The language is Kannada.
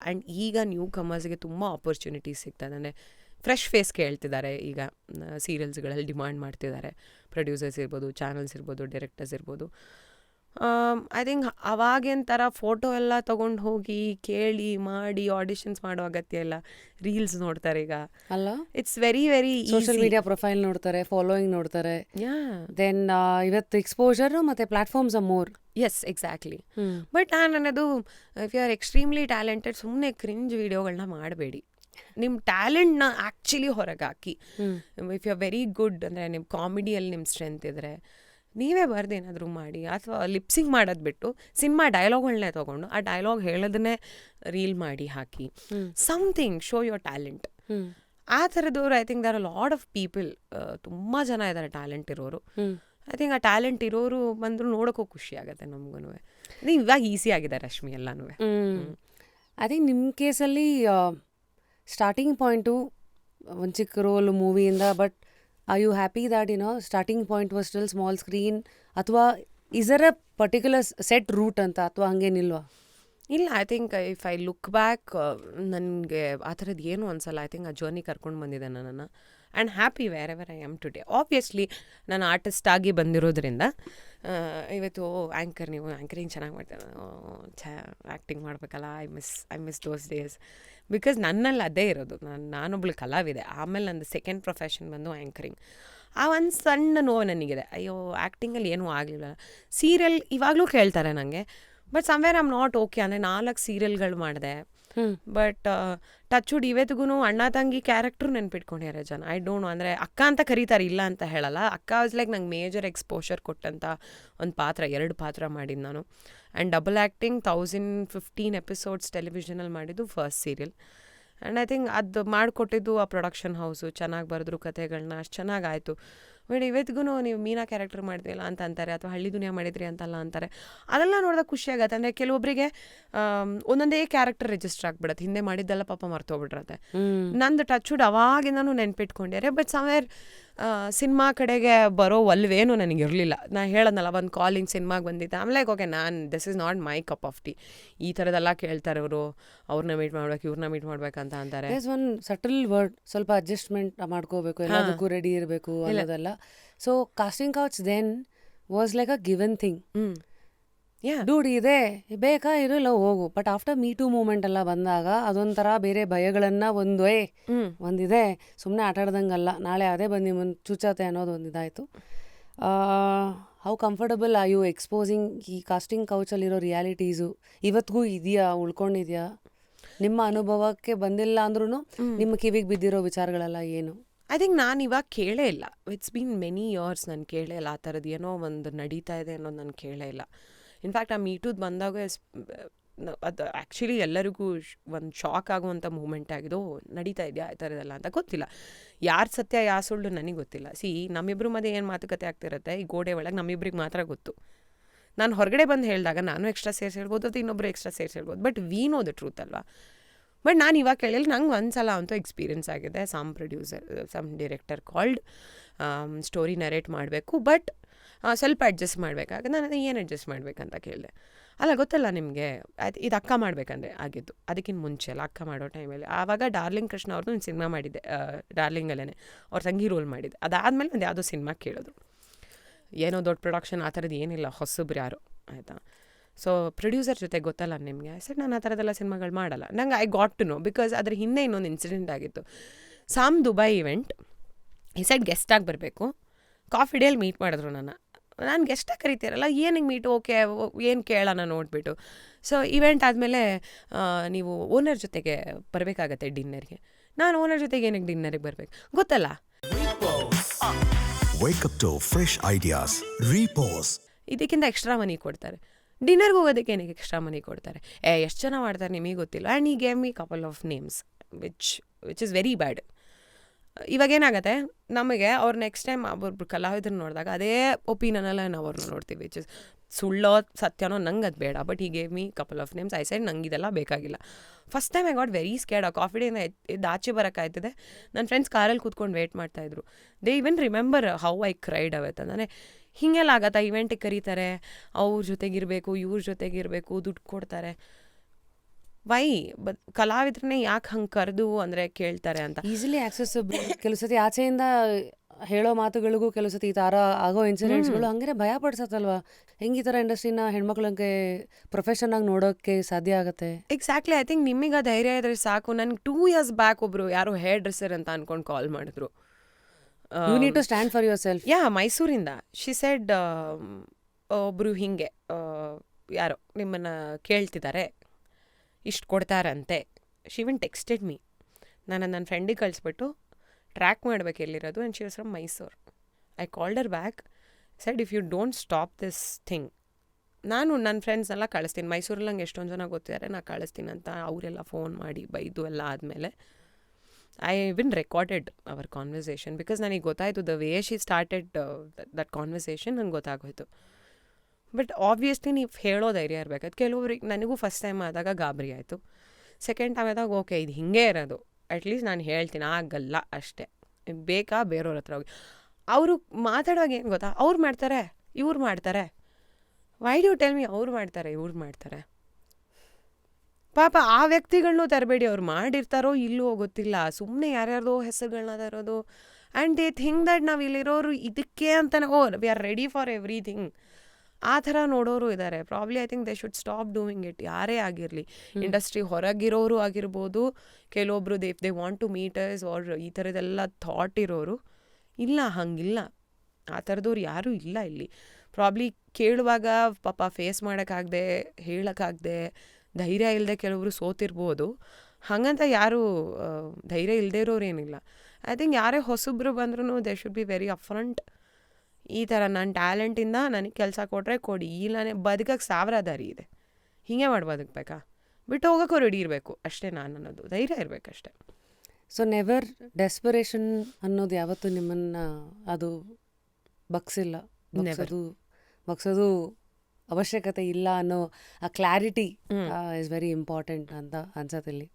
ಆ್ಯಂಡ್ ಈಗ ನ್ಯೂ ಕಮರ್ಸ್ಗೆ ತುಂಬ ಆಪರ್ಚುನಿಟೀಸ್ ಸಿಗ್ತದೆ. ಅಂದರೆ ಫ್ರೆಶ್ ಫೇಸ್ ಕೇಳ್ತಿದ್ದಾರೆ ಈಗ, ಸೀರಿಯಲ್ಸ್ಗಳಲ್ಲಿ ಡಿಮಾಂಡ್ ಮಾಡ್ತಿದ್ದಾರೆ. ಪ್ರೊಡ್ಯೂಸರ್ಸ್ ಇರ್ಬೋದು, ಚಾನಲ್ಸ್ ಇರ್ಬೋದು, ಡೈರೆಕ್ಟರ್ಸ್ ಇರ್ಬೋದು. ಐ ಥಿಂಕ್ ಅವಾಗೇನು ಥರ ಫೋಟೋ ಎಲ್ಲ ತೊಗೊಂಡು ಹೋಗಿ ಕೇಳಿ ಮಾಡಿ ಆಡಿಷನ್ಸ್ ಮಾಡೋ ಅಗತ್ಯ ಇಲ್ಲ. ರೀಲ್ಸ್ ನೋಡ್ತಾರೆ ಈಗ ಅಲ್ಲ, it's very very social media profile ನೋಡ್ತಾರೆ, ಫಾಲೋಯಿಂಗ್ ನೋಡ್ತಾರೆ. ದೆನ್ ಇವತ್ತು ಎಕ್ಸ್ಪೋಜರ್ ಮತ್ತು platforms are more. Yes, exactly. But ನಾನು ಅನ್ನೋದು, if you are extremely talented, ಸುಮ್ಮನೆ ಕ್ರಿಂಜ್ ವಿಡಿಯೋಗಳನ್ನ ಮಾಡಬೇಡಿ. ನಿಮ್ಮ ಟ್ಯಾಲೆಂಟ್ನ ಆ್ಯಕ್ಚುಲಿ ಹೊರಗೆ ಹಾಕಿ. If you are very good ಅಂದರೆ ನಿಮ್ಮ ಕಾಮಿಡಿಯಲ್ಲಿ ನಿಮ್ಮ ಸ್ಟ್ರೆಂತ್ ಇದ್ದರೆ ನೀವೇ ಬರ್ದು ಏನಾದರೂ ಮಾಡಿ, ಅಥವಾ ಲಿಪ್ಸಿಂಗ್ ಮಾಡೋದು ಬಿಟ್ಟು ಸಿನಿಮಾ ಡೈಲಾಗ್ಗಳನ್ನೇ ತೊಗೊಂಡು ಆ ಡೈಲಾಗ್ ಹೇಳೋದನ್ನೇ ರೀಲ್ ಮಾಡಿ ಹಾಕಿ. Something show your talent. ಆ ಥರದವ್ರು I think there are lot of people, ತುಂಬ ಜನ ಇದ್ದಾರೆ ಟ್ಯಾಲೆಂಟ್ ಇರೋರು. ಐ ಥಿಂಕ್ ಆ ಟ್ಯಾಲೆಂಟ್ ಇರೋರು ಬಂದರೂ ನೋಡೋಕ್ಕೂ ಖುಷಿ ಆಗುತ್ತೆ ನಮಗೂ. ಇವಾಗ ಈಸಿ ಆಗಿದೆ ರಶ್ಮಿ ಎಲ್ಲನೂ. ಐ ಥಿಂಕ್ ನಿಮ್ಮ ಕೇಸಲ್ಲಿ ಸ್ಟಾರ್ಟಿಂಗ್ ಪಾಯಿಂಟು ಒಂದು ಚಿಕ್ಕ ರೋಲ್ ಮೂವಿಯಿಂದ, but are you happy that starting point was still small screen, ಅಥವಾ is there a particular set route ಅಂತ, ಅಥವಾ ಹಂಗೇನಿಲ್ವಾ? ಇಲ್ಲ, I think if I look back ನನಗೆ ಆ ಥರದ್ದು ಏನೂ ಅನ್ಸಲ್ಲ. ಐ ಥಿಂಕ್ ಆ ಜರ್ನಿ ಕರ್ಕೊಂಡು ಬಂದಿದೆ ನನ್ನನ್ನು. And happy wherever I am today. Obviously ನಾನು ಆರ್ಟಿಸ್ಟ್ ಆಗಿ ಬಂದಿರೋದ್ರಿಂದ ಇವತ್ತು ಆ್ಯಂಕರ್, ನೀವು ಆ್ಯಂಕರಿಂಗ್ ಚೆನ್ನಾಗಿ ಮಾಡ್ತಾರೆ, ಆ್ಯಕ್ಟಿಂಗ್ ಮಾಡಬೇಕಲ್ಲ, I miss those days. Because ನನ್ನಲ್ಲಿ ಅದೇ ಇರೋದು. ನಾನೊಬ್ಳು ಕಲಾವಿದೆ. ಆಮೇಲೆ ನಂದು ಸೆಕೆಂಡ್ ಪ್ರೊಫೆಷನ್ ಬಂದು ಆ್ಯಂಕರಿಂಗ್. ಆ ಒಂದು ಸಣ್ಣ ನೋವು ನನಗಿದೆ, ಅಯ್ಯೋ ಆ್ಯಕ್ಟಿಂಗಲ್ಲಿ ಏನೂ ಆಗಲಿಲ್ಲ. ಸೀರಿಯಲ್ ಇವಾಗಲೂ ಕೇಳ್ತಾರೆ ನನಗೆ, but somewhere I'm not okay. ಅಂದರೆ 4 ಸೀರಿಯಲ್ಗಳು ಮಾಡಿದೆ, ಬಟ್ ಟಚ್ವುಡ್ ಇವತ್ತಿಗೂ ಅಣ್ಣ ತಂಗಿ ಕ್ಯಾರೆಕ್ಟ್ರು ನೆನ್ಪಿಟ್ಕೊಂಡಿದ್ದಾರೆ ಜನ. ಐ ಡೋಂಟ್ ನೋ, ಅಂದರೆ ಅಕ್ಕ ಅಂತ ಕರೀತಾರೆ, ಇಲ್ಲ ಅಂತ ಹೇಳಲ್ಲ. ಅಕ್ಕ ವಾಸ್ ಲೈಕ್ ನಂಗೆ ಮೇಜರ್ ಎಕ್ಸ್ಪೋಷರ್ ಕೊಟ್ಟಂಥ ಒಂದು ಪಾತ್ರ, 2 ಪಾತ್ರ ಮಾಡಿದ್ದು ನಾನು. ಆ್ಯಂಡ್ ಡಬಲ್ ಆ್ಯಕ್ಟಿಂಗ್ 1015 ಎಪಿಸೋಡ್ಸ್ ಟೆಲಿವಿಷನಲ್ಲಿ ಮಾಡಿದ್ದು first serial. And I think ಅದು ಮಾಡಿಕೊಟ್ಟಿದ್ದು ಆ ಪ್ರೊಡಕ್ಷನ್ ಹೌಸು. ಚೆನ್ನಾಗಿ ಬರೆದ್ರು ಕಥೆಗಳನ್ನ, ಅಷ್ಟು ಚೆನ್ನಾಗಾಯಿತು. ಬಟ್ ಇವತ್ತಿಗೂ ನೀವು ಮೀನಾ ಕ್ಯಾರೆಕ್ಟರ್ ಮಾಡಿದ್ವಿಲ್ಲ ಅಂತ ಅಂತಾರೆ, ಅಥವಾ ಹಳ್ಳಿ ದುನಿಯಾ ಮಾಡಿದ್ರಿ ಅಂತಲ್ಲ ಅಂತಾರೆ. ಅದೆಲ್ಲ ನೋಡಿದಾಗ ಖುಷಿಯಾಗತ್ತೆ. ಅಂದರೆ ಕೆಲವೊಬ್ಬರಿಗೆ ಒಂದೊಂದೇ ಕ್ಯಾರೆಕ್ಟರ್ ರಿಜಿಸ್ಟರ್ ಆಗಿಬಿಡುತ್ತೆ, ಹಿಂದೆ ಮಾಡಿದ್ದೆಲ್ಲ ಪಾಪ ಮರ್ತೋಗ್ಬಿಟ್ಟಿರತ್ತೆ. ನಂದು ಟಚ್ವುಡ್ ಅವಾಗಿಂದನೂ ನೆನ್ಪಿಟ್ಕೊಂಡಿದ್ದಾರೆ. ಬಟ್ ಸಮ್ವೇರ್ ಸಿನಿಮಾ ಕಡೆಗೆ ಬರೋ ಒಲ್ವೇನು ನನಗಿರಲಿಲ್ಲ. ನಾನು ಹೇಳೋದಲ್ಲ, ಒಂದು ಕಾಲಿಂಗ್ ಸಿನಿಮಾಗೆ ಬಂದಿದ್ದೆ. ಆಮೇಲೆ okay, this is not my cup of tea. ಈ ಥರದ್ದೆಲ್ಲ ಕೇಳ್ತಾರೆ ಅವರು, ಅವ್ರನ್ನ ಮೀಟ್ ಮಾಡ್ಬೇಕು, ಇವ್ರನ್ನ ಮೀಟ್ ಮಾಡ್ಬೇಕಂತ ಅಂತಾರೆ. ಒಂದು ಸಟಲ್ ವರ್ಡ್, ಸ್ವಲ್ಪ ಅಡ್ಜಸ್ಟ್ಮೆಂಟ್ ಮಾಡ್ಕೋಬೇಕು, ಎಲ್ಲದಕ್ಕೂ ರೆಡಿ ಇರಬೇಕು ಅನ್ನೋದಲ್ಲ. So casting couch then was like a given thing. Dude ಇದೆ, ಬೇಕಾ ಇರಲ್ಲ ಹೋಗು. But after me too moment ಎಲ್ಲ ಬಂದಾಗ ಅದೊಂಥರ ಬೇರೆ ಭಯಗಳನ್ನು ಒಂದಿದೆ, ಸುಮ್ಮನೆ ಆಟಾಡ್ದಂಗಲ್ಲ, ನಾಳೆ ಅದೇ ಬಂದು ನಿಮ್ಮನ್ನು ಚುಚ್ಚತ್ತೆ ಅನ್ನೋದು ಒಂದಿದಾಯಿತು. How comfortable are you exposing ಈ ಕಾಸ್ಟಿಂಗ್ ಕೌಚಲ್ಲಿರೋ ರಿಯಾಲಿಟೀಸು? ಇವತ್ತಿಗೂ ಇದೆಯಾ, ಉಳ್ಕೊಂಡಿದೆಯಾ? ನಿಮ್ಮ ಅನುಭವಕ್ಕೆ ಬಂದಿಲ್ಲ ಅಂದ್ರೂ ನಿಮ್ಮ ಕಿವಿಗೆ ಬಿದ್ದಿರೋ ವಿಚಾರಗಳೆಲ್ಲ ಏನು? ಐ ಥಿಂಕ್ ನಾನು ಇವಾಗ ಕೇಳೇ ಇಲ್ಲ. ಇಟ್ಸ್ ಬೀನ್ ಮೆನಿ ಇಯರ್ಸ್ ನಾನು ಕೇಳೇ ಇಲ್ಲ. ಆ ಥರದ್ದು ಏನೋ ಒಂದು ನಡೀತಾ ಇದೆ ಅನ್ನೋದು ನಾನು ಕೇಳೇ ಇಲ್ಲ. ಇನ್ಫ್ಯಾಕ್ಟ್ ಆ ಮೀಟೂದು ಬಂದಾಗ ಅದು ಆ್ಯಕ್ಚುಲಿ ಎಲ್ಲರಿಗೂ ಒಂದು ಶಾಕ್ ಆಗುವಂಥ ಮೂಮೆಂಟ್ ಆಗಿದ್ದು. ನಡೀತಾ ಇದೆಯಾ ಈ ಥರದೆಲ್ಲ ಅಂತ ಗೊತ್ತಿಲ್ಲ. ಯಾರು ಸತ್ಯ ಯಾರು ಸುಳ್ಳು ನನಗೆ ಗೊತ್ತಿಲ್ಲ. ನಮ್ಮಿಬ್ರು ಮಧ್ಯೆ ಏನು ಮಾತುಕತೆ ಆಗ್ತಿರುತ್ತೆ ಈ ಗೋಡೆ ಒಳಗೆ ನಮ್ಮಿಬ್ರಿಗೆ ಮಾತ್ರ ಗೊತ್ತು. ನಾನು ಹೊರಗಡೆ ಬಂದು ಹೇಳಿದಾಗ ನಾನು ಎಕ್ಸ್ಟ್ರಾ ಸೇರಿಸಿ ಹೇಳ್ಬೋದು, ಅದು ಇನ್ನೊಬ್ರು ಎಕ್ಸ್ಟ್ರಾ ಸೇರಿಸಿ ಹೇಳ್ಬೋದು. But we know the truth ಅಲ್ವಾ. ಬಟ್ ನಾನು ಇವಾಗ ಕೇಳಿಲ್ಲ. ನಂಗೆ ಒಂದು ಸಲ ಅಂತೂ ಎಕ್ಸ್ಪೀರಿಯನ್ಸ್ ಆಗಿದೆ. Some director called, story narrate ಮಾಡಬೇಕು, ಬಟ್ ಸ್ವಲ್ಪ ಅಡ್ಜಸ್ಟ್ ಮಾಡಬೇಕಾಗ ನಾನು ಏನು ಅಡ್ಜಸ್ಟ್ ಮಾಡಬೇಕಂತ ಕೇಳಿದೆ. ಅಲ್ಲ ಗೊತ್ತಲ್ಲ ನಿಮಗೆ, ಇದು ಅಕ್ಕ ಮಾಡಬೇಕಂದ್ರೆ ಆಗಿದ್ದು. ಅದಕ್ಕಿಂತ ಮುಂಚೆ ಅಲ್ಲ, ಅಕ್ಕ ಮಾಡೋ ಟೈಮಲ್ಲಿ ಆವಾಗ ಡಾರ್ಲಿಂಗ್ ಕೃಷ್ಣ ಅವ್ರದ್ದು ಒಂದು ಸಿನಿಮಾ ಮಾಡಿದ್ದೆ, ಡಾರ್ಲಿಂಗಲ್ಲೇ ಅವ್ರ ತಂಗಿ ರೋಲ್ ಮಾಡಿದ್ದೆ. ಅದಾದಮೇಲೆ ಒಂದು ಯಾವುದೋ ಸಿನಿಮಾ ಕೇಳಿದ್ರು. ಏನೋ ದೊಡ್ಡ ಪ್ರೊಡಕ್ಷನ್ ಆ ಥರದ್ದು ಏನಿಲ್ಲ, ಹೊಸಬ್ರು ಯಾರು, ಆಯಿತಾ. ಸೊ ಪ್ರೊಡ್ಯೂಸರ್ ಜೊತೆ ಗೊತ್ತಲ್ಲ ನಿಮಗೆ. ಸರ್ ನಾನು ಆ ಥರದ್ದೆಲ್ಲ ಸಿನಿಮಾಗಳು ಮಾಡಲ್ಲ. ನಂಗೆ I got to know, because ಅದ್ರ ಹಿಂದೆ ಇನ್ನೊಂದು ಇನ್ಸಿಡೆಂಟ್ ಆಗಿತ್ತು. ಸಾಮ್ ದುಬೈ ಇವೆಂಟ್, ಈ ಸೈಡ್ ಗೆಸ್ಟಾಗಿ ಬರಬೇಕು. ಕಾಫಿ ಡೇಲಿ ಮೀಟ್ ಮಾಡಿದ್ರು ನಾನು ಗೆಸ್ಟಾಗಿ ಕರಿತೀರಲ್ಲ, ಏನಕ್ಕೆ ಮೀಟು, ಓಕೆ ಏನು ಕೇಳೋಣ ನೋಡಿಬಿಟ್ಟು. ಸೊ ಇವೆಂಟ್ ಆದಮೇಲೆ ನೀವು ಓನರ್ ಜೊತೆಗೆ ಬರಬೇಕಾಗತ್ತೆ ಡಿನ್ನರ್ಗೆ. ನಾನು ಓನರ್ ಜೊತೆಗೆ ಏನಕ್ಕೆ ಡಿನ್ನರಿಗೆ ಬರಬೇಕು ಗೊತ್ತಲ್ಲ. ಇದಕ್ಕಿಂತ ಎಕ್ಸ್ಟ್ರಾ ಮನಿ ಕೊಡ್ತಾರೆ. ಡಿನ್ನರ್ಗೆ ಹೋಗೋದಕ್ಕೆ ಏನಕ್ಕೆ ಎಕ್ಸ್ಟ್ರಾ ಮನಿ ಕೊಡ್ತಾರೆ? ಎಷ್ಟು ಜನ ಮಾಡ್ತಾರೆ ನಿಮಗೆ ಗೊತ್ತಿಲ್ಲ. ಆ್ಯಂಡ್ ಈ gave me couple of names which is very bad. ಇವಾಗೇನಾಗತ್ತೆ, ನಮಗೆ ಅವ್ರು ನೆಕ್ಸ್ಟ್ ಟೈಮ್ ಒಬ್ಬೊಬ್ರು ಕಲಾವಿದ್ರು ನೋಡಿದಾಗ ಅದೇ ಒಪಿನಿಯನಲ್ಲ ನಾವು ಅವ್ರನ್ನ ನೋಡ್ತೀವಿ. ವಿಚ್ ಇಸ್ ಸುಳ್ಳೋ ಸತ್ಯನೋ ನಂಗೆ ಅದು ಬೇಡ. ಬಟ್ ಈ gave me couple of names. I said ನಂಗೆ ಇದೆಲ್ಲ ಬೇಕಾಗಿಲ್ಲ. First time I got very scared. ಆ ಕಾಫಿ ಡೇನ ಎದ್ದು ಆಚೆ ಬರೋಕ್ಕಾಯ್ತದೆ. ನನ್ನ ಫ್ರೆಂಡ್ಸ್ ಕಾರಲ್ಲಿ ಕೂತ್ಕೊಂಡು ವೇಟ್ ಮಾಡ್ತಾಯಿದ್ರು. They even remember how I cried ಅವತ್ತು. ಅಂದರೆ ಹೀಗೆಲ್ಲ ಆಗತ್ತಾ, ಇವೆಂಟಿಗೆ ಕರೀತಾರೆ, ಅವ್ರ ಜೊತೆಗಿರಬೇಕು, ಇವ್ರ ಜೊತೆಗಿರಬೇಕು, ದುಡ್ಡು ಕೊಡ್ತಾರೆ. ವೈ ಕಲಾವಿದ್ರನ್ನೇ ಯಾಕೆ ಹಂಗೆ ಕರೆದು ಅಂದರೆ ಕೇಳ್ತಾರೆ ಅಂತ. Easily accessible. ಕೆಲವು ಸತಿ ಆಚೆಯಿಂದ ಹೇಳೋ ಮಾತುಗಳಿಗೂ ಕೆಲವು ಸತಿ ಈ ಥರ ಆಗೋ ಇನ್ಸಿಡೆಂಟ್ಸ್ಗಳು ಹಂಗೆ ಭಯ ಪಡ್ಸತ್ತಲ್ವಾ. ಹೆಂಗೆ ಈ ಥರ ಇಂಡಸ್ಟ್ರಿನ ಹೆಣ್ಮಕ್ಳಿಗೆ ಪ್ರೊಫೆಷನ್ ಆಗಿ ನೋಡೋಕ್ಕೆ ಸಾಧ್ಯ ಆಗುತ್ತೆ. ಎಕ್ಸಾಕ್ಟ್ಲಿ. ಐ ಥಿಂಕ್ ನಿಮಗೆ ಧೈರ್ಯ ಇದ್ರೆ ಸಾಕು. ನನಗೆ 2 years ಬ್ಯಾಕ್ ಒಬ್ಬರು ಯಾರೋ ಹೇರ್ ಡ್ರೆಸ್ಸರ್ ಅಂತ ಅನ್ಕೊಂಡು ಕಾಲ್ ಮಾಡಿದ್ರು. You need to stand for yourself. ಮೈಸೂರಿಂದ. ಶಿ ಸೆಡ್ ಒಬ್ಬರು ಹಿಂಗೆ ಯಾರೋ ನಿಮ್ಮನ್ನು ಕೇಳ್ತಿದ್ದಾರೆ, ಇಷ್ಟು ಕೊಡ್ತಾರಂತೆ. She when texted me. ನಾನು ನನ್ನ ಫ್ರೆಂಡಿಗೆ ಕಳಿಸ್ಬಿಟ್ಟು ಟ್ರ್ಯಾಕ್ ಮಾಡ್ಬೇಕು ಎಲ್ಲಿರೋದು. And she was from Mysuru. I called her back, said if you don't stop this thing, ನಾನು ನನ್ನ ಫ್ರೆಂಡ್ಸ್ನೆಲ್ಲ ಕಳಿಸ್ತೀನಿ. ಮೈಸೂರಲ್ಲಿ ನಂಗೆ ಎಷ್ಟೊಂದು ಜನ ಗೊತ್ತಿದ್ದಾರೆ, ನಾನು ಕಳಿಸ್ತೀನಿ ಅಂತ ಅವರೆಲ್ಲ ಫೋನ್ ಮಾಡಿ ಬೈದು ಎಲ್ಲ ಆದಮೇಲೆ I when recorded our conversation. Because ನನಗೆ ಗೊತ್ತಾಯಿತು the way she started that conversation ನಂಗೆ ಗೊತ್ತಾಗೋಯ್ತು. ಬಟ್ ಆಬ್ವಿಯಸ್ಲಿ ನೀವು ಹೇಳೋ ಧೈರ್ಯ ಇರಬೇಕು. ಅದು ಕೆಲವ್ರಿಗೆ, ನನಗೂ ಫಸ್ಟ್ ಟೈಮ್ ಆದಾಗ ಗಾಬರಿ ಆಯಿತು. ಸೆಕೆಂಡ್ ಟೈಮ್ ಆದಾಗ ಓಕೆ ಇದು ಹಿಂಗೆ ಇರೋದು, ಅಟ್ಲೀಸ್ಟ್ ನಾನು ಹೇಳ್ತೀನಿ, ಆಗಲ್ಲ ಅಷ್ಟೇ, ಬೇಕಾ ಬೇರೆಯವ್ರ ಹತ್ರ ಹೋಗಿ. ಅವರು ಮಾತಾಡುವಾಗ ಏನು ಗೊತ್ತಾ, ಅವ್ರು ಮಾಡ್ತಾರೆ ಇವ್ರು ಮಾಡ್ತಾರೆ. ವೈ ಡು ಟೆಲ್ ಮಿ ಅವ್ರು ಮಾಡ್ತಾರೆ ಇವ್ರು ಮಾಡ್ತಾರೆ? ಪಾಪ ಆ ವ್ಯಕ್ತಿಗಳನ್ನೂ ತರಬೇಡಿ, ಅವ್ರು ಮಾಡಿರ್ತಾರೋ ಇಲ್ಲೋ ಗೊತ್ತಿಲ್ಲ, ಸುಮ್ಮನೆ ಯಾರ್ಯಾರ್ದೋ ಹೆಸರುಗಳನ್ನ ತರೋದು. ಆ್ಯಂಡ್ ದೇ ಥಿಂಕ್ ದಟ್ ನಾವು ಇಲ್ಲಿರೋರು ಇದಕ್ಕೆ ಅಂತಲೇ we are ready for everything. ಆ ಥರ ನೋಡೋರು ಇದ್ದಾರೆ. Probably I think they should stop doing it. ಯಾರೇ ಆಗಿರಲಿ, ಇಂಡಸ್ಟ್ರಿ ಹೊರಗಿರೋರು ಆಗಿರ್ಬೋದು, ಕೆಲವೊಬ್ರು they want to meters are ಈ ಥರದ್ದೆಲ್ಲ ಥಾಟ್ ಇರೋರು. ಇಲ್ಲ, ಹಂಗಿಲ್ಲ, ಆ ಥರದವ್ರು ಯಾರೂ ಇಲ್ಲ ಇಲ್ಲಿ. ಪ್ರಾಬ್ಲಿ ಕೇಳುವಾಗ ಪಾಪ ಫೇಸ್ ಮಾಡೋಕ್ಕಾಗದೆ, ಹೇಳೋಕ್ಕಾಗದೆ, ಧೈರ್ಯ ಇಲ್ಲದೆ ಕೆಲವರು ಸೋತಿರ್ಬೋದು. ಹಾಗಂತ ಯಾರೂ ಧೈರ್ಯ ಇಲ್ಲದೇ ಇರೋರು ಏನಿಲ್ಲ. ಐ ಥಿಂಕ್ ಯಾರೇ ಹೊಸಬ್ರು ಬಂದ್ರೂ ದೇ ಶುಡ್ ಬಿ ವೆರಿ ಅಪ್ಫ್ರಂಟ್. ಈ ಥರ ನನ್ನ ಟ್ಯಾಲೆಂಟಿಂದ ನನಗೆ ಕೆಲಸ ಕೊಟ್ಟರೆ ಕೊಡಿ, ಇಲ್ಲನೇ ಬದುಕಕ್ಕೆ 1000 ದಾರಿ ಇದೆ, ಹೀಗೆ ಮಾಡಿ ಬದುಕಬೇಕಾ, ಬಿಟ್ಟು ಹೋಗೋಕ್ಕೂ ರೆಡಿ ಇರಬೇಕು ಅಷ್ಟೇ. ನಾನು ಅನ್ನೋದು ಧೈರ್ಯ ಇರಬೇಕಷ್ಟೆ. ಸೊ ನೆವರ್ ಡೆಸ್ಪರೇಷನ್ ಅನ್ನೋದು ಯಾವತ್ತೂ ನಿಮ್ಮನ್ನು ಅದು ಬಗ್ಸಿಲ್ಲ, ಬಗ್ಸೋದು ಅವಶ್ಯಕತೆ ಇಲ್ಲ ಅನ್ನೋ ಆ ಕ್ಲಾರಿಟಿ ಇಸ್ ವೆರಿ ಇಂಪಾರ್ಟೆಂಟ್ ಅಂತ ಅನ್ಸತ್ತಿಲ್ಲಿ.